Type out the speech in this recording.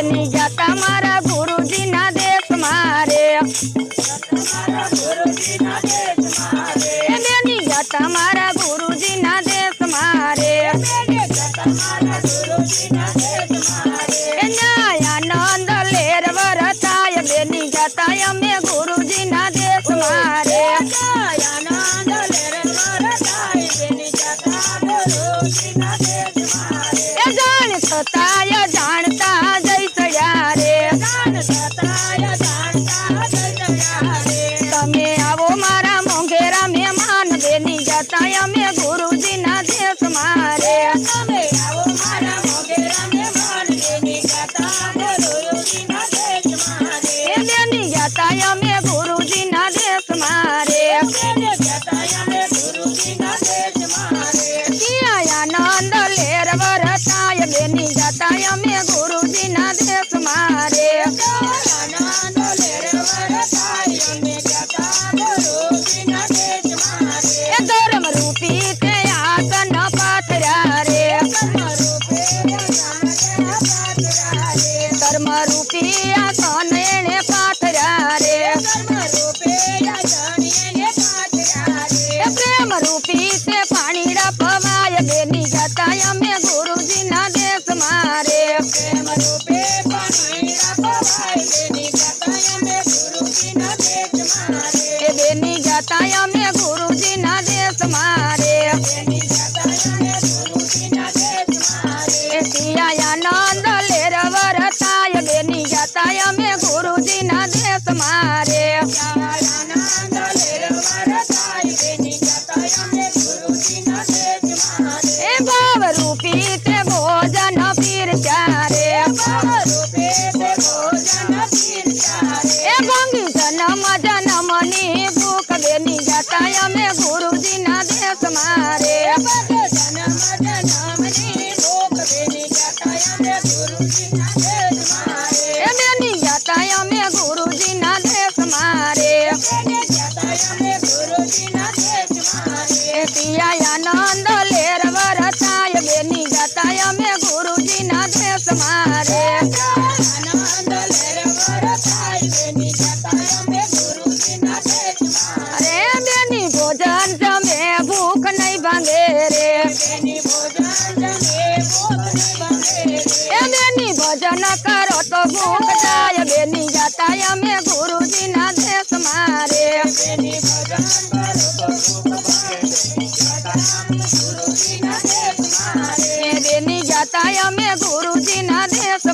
ની જાતા મારા ગુરુજીના દેશ મારે બેની જાતા મારા ગુરુજીના દેશ મારે આનંદ લેર વરતાય બેની જાતા અમે ગુરુજીના દેશ મારે જાણ થતાય જાણતા જય સયા રે તમે આવો મારા મોંઘેરા મહેમાન બેની જાતા અમે ગુરુજીના દેશ મારે બેની જાતા અમે ગુરુજીના દેશ મારે આનંદ લેર વરતાય બેની જાતા અમે ગુરુજીના દેશ મારે ધર્મ રૂપી તે આસન પાથર્યા રે ધર્મ રૂપી આસન એને પાથર્યા રે પ્રેમ રૂપી તે પાણીડા પવાય બેની જાતા અમે ગુરુજીના દેશ મારે બેની જાતા અમે ગુરુજીના દેશ મારે આનંદ લેર વરતાય બેની જાતા અમે ગુરુજીના દેશ મારે ભાવ રૂપી તે ભોજન પીરસ્યા રે ભંગી જન્મ જન્મની ભૂખ બેની જાતા અમે ગુરુજીના દેશ મારે બેની જાતા અમે ગુરુજીના દેશ મારે આનંદ લેર વરતાય બેની જાતા અમે ગુરુજીના દેશ મારે અરે બેની ભોજન જમે ભૂખ નહીં ભાંગે રે બેની ભજન કરો તો ભૂખ જાય બેની જાતા અમે ગુરુજીના દેશ મારે બેની જાતા અમે ગુરુજીના દેશ